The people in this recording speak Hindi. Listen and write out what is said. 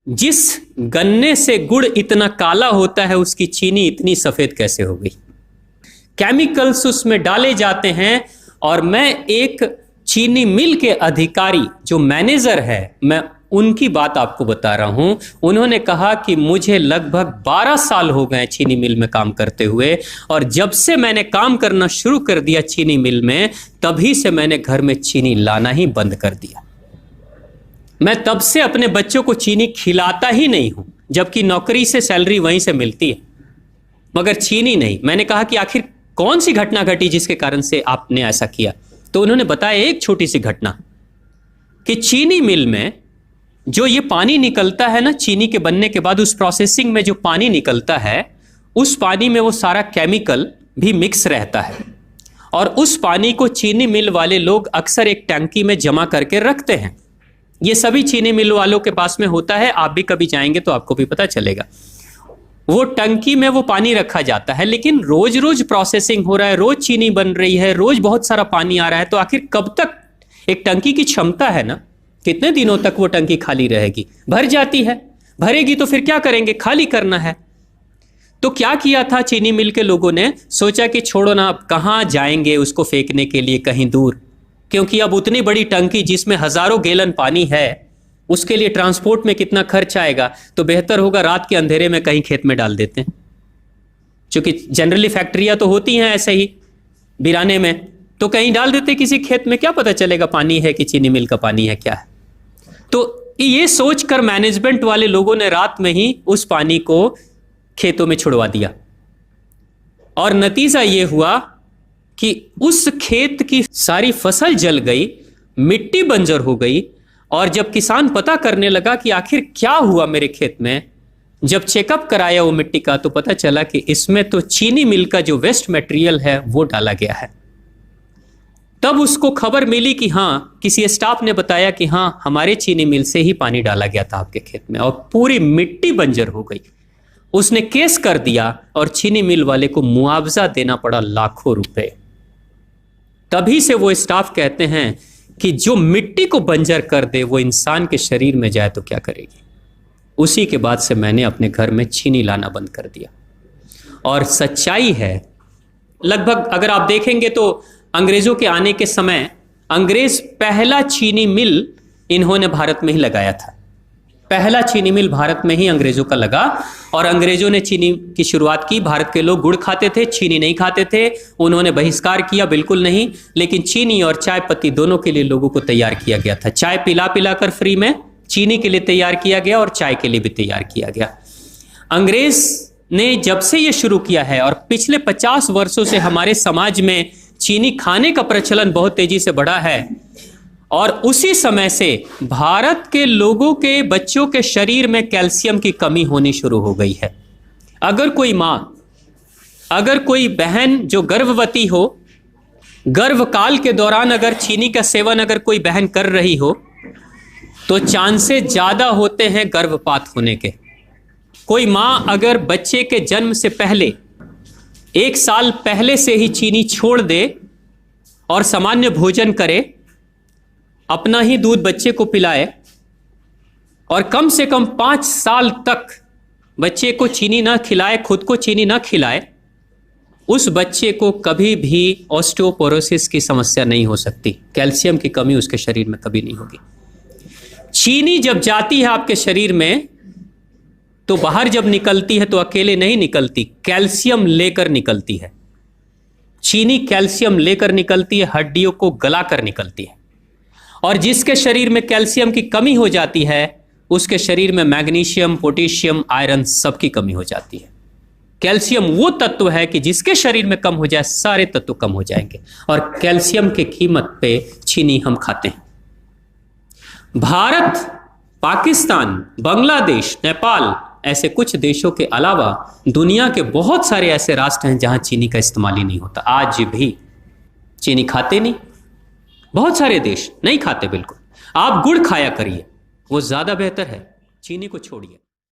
जिस गन्ने से गुड़ इतना काला होता है उसकी चीनी इतनी सफेद कैसे हो गई? केमिकल्स उसमें डाले जाते हैं। और मैं एक चीनी मिल के अधिकारी जो मैनेजर है, मैं उनकी बात आपको बता रहा हूं। उन्होंने कहा कि मुझे लगभग 12 साल हो गए चीनी मिल में काम करते हुए, और जब से मैंने काम करना शुरू कर दिया चीनी मिल में, तभी से मैंने घर में चीनी लाना ही बंद कर दिया। मैं तब से अपने बच्चों को चीनी खिलाता ही नहीं हूं, जबकि नौकरी से सैलरी वहीं से मिलती है, मगर चीनी नहीं। मैंने कहा कि आखिर कौन सी घटना घटी जिसके कारण से आपने ऐसा किया? तो उन्होंने बताया एक छोटी सी घटना कि चीनी मिल में जो ये पानी निकलता है ना, चीनी के बनने के बाद उस प्रोसेसिंग में जो पानी निकलता है, उस पानी में वो सारा केमिकल भी मिक्स रहता है, और उस पानी को चीनी मिल वाले लोग अक्सर एक टंकी में जमा करके रखते हैं। ये सभी चीनी मिल वालों के पास में होता है, आप भी कभी जाएंगे तो आपको भी पता चलेगा। वो टंकी में वो पानी रखा जाता है, लेकिन रोज रोज प्रोसेसिंग हो रहा है, रोज चीनी बन रही है, रोज बहुत सारा पानी आ रहा है, तो आखिर कब तक? एक टंकी की क्षमता है ना, कितने दिनों तक वो टंकी खाली रहेगी? भर जाती है, भरेगी तो फिर क्या करेंगे? खाली करना है। तो क्या किया था चीनी मिल के लोगों ने? सोचा कि छोड़ो ना, अब कहां जाएंगे उसको फेंकने के लिए कहीं दूर, क्योंकि अब उतनी बड़ी टंकी जिसमें हजारों गैलन पानी है, उसके लिए ट्रांसपोर्ट में कितना खर्च आएगा, तो बेहतर होगा रात के अंधेरे में कहीं खेत में डाल देते हैं। क्योंकि जनरली फैक्ट्रियां तो होती हैं ऐसे ही बिराने में, तो कहीं डाल देते किसी खेत में, क्या पता चलेगा पानी है कि चीनी मिल का पानी है, क्या है। तो ये सोचकर मैनेजमेंट वाले लोगों ने रात में ही उस पानी को खेतों में छुड़वा दिया, और नतीजा ये हुआ कि उस खेत की सारी फसल जल गई, मिट्टी बंजर हो गई। और जब किसान पता करने लगा कि आखिर क्या हुआ मेरे खेत में, जब चेकअप कराया वो मिट्टी का, तो पता चला कि इसमें तो चीनी मिल का जो वेस्ट मटेरियल है वो डाला गया है। तब उसको खबर मिली कि हाँ, किसी स्टाफ ने बताया कि हाँ, हमारे चीनी मिल से ही पानी डाला गया था आपके खेत में, और पूरी मिट्टी बंजर हो गई। उसने केस कर दिया और चीनी मिल वाले को मुआवजा देना पड़ा लाखों रुपए। तभी से वो स्टाफ कहते हैं कि जो मिट्टी को बंजर कर दे वो इंसान के शरीर में जाए तो क्या करेगी। उसी के बाद से मैंने अपने घर में चीनी लाना बंद कर दिया। और सच्चाई है, लगभग अगर आप देखेंगे तो अंग्रेजों के आने के समय अंग्रेज पहला चीनी मिल इन्होंने भारत में ही लगाया था। पहला चीनी मिल भारत में ही अंग्रेजों का लगा, और अंग्रेजों ने चीनी की शुरुआत की। भारत के लोग गुड़ खाते थे, चीनी नहीं खाते थे। उन्होंने बहिष्कार किया, बिल्कुल नहीं, लेकिन चीनी और चाय पत्ती दोनों के लिए लोगों को तैयार किया गया था। चाय पिला पिला कर फ्री में चीनी के लिए तैयार किया गया, और चाय के लिए भी तैयार किया गया। अंग्रेज ने जब से ये शुरू किया है, और पिछले 50 वर्षों से हमारे समाज में चीनी खाने का प्रचलन बहुत तेजी से बढ़ा है, और उसी समय से भारत के लोगों के बच्चों के शरीर में कैल्शियम की कमी होनी शुरू हो गई है। अगर कोई मां, अगर कोई बहन जो गर्भवती हो, गर्भकाल के दौरान अगर चीनी का सेवन अगर कोई बहन कर रही हो, तो चांसेस ज्यादा होते हैं गर्भपात होने के। कोई मां अगर बच्चे के जन्म से पहले 1 साल पहले से ही चीनी छोड़ दे और सामान्य भोजन करे, अपना ही दूध बच्चे को पिलाए, और कम से कम 5 साल तक बच्चे को चीनी ना खिलाए, खुद को चीनी ना खिलाए, उस बच्चे को कभी भी ऑस्टियोपोरोसिस की समस्या नहीं हो सकती। कैल्शियम की कमी उसके शरीर में कभी नहीं होगी। चीनी जब जाती है आपके शरीर में, तो बाहर जब निकलती है तो अकेले नहीं निकलती, कैल्शियम लेकर निकलती है। चीनी कैल्शियम लेकर निकलती है, हड्डियों को गलाकर निकलती है। और जिसके शरीर में कैल्शियम की कमी हो जाती है, उसके शरीर में मैग्नीशियम, पोटेशियम, आयरन सबकी कमी हो जाती है। कैल्शियम वो तत्व है कि जिसके शरीर में कम हो जाए, सारे तत्व कम हो जाएंगे, और कैल्शियम की कीमत पे चीनी हम खाते हैं। भारत, पाकिस्तान, बांग्लादेश, नेपाल, ऐसे कुछ देशों के अलावा दुनिया के बहुत सारे ऐसे राष्ट्र हैं जहां चीनी का इस्तेमाल ही नहीं होता। आज भी चीनी खाते नहीं, बहुत सारे देश नहीं खाते बिल्कुल। आप गुड़ खाया करिए, वो ज्यादा बेहतर है, चीनी को छोड़िए।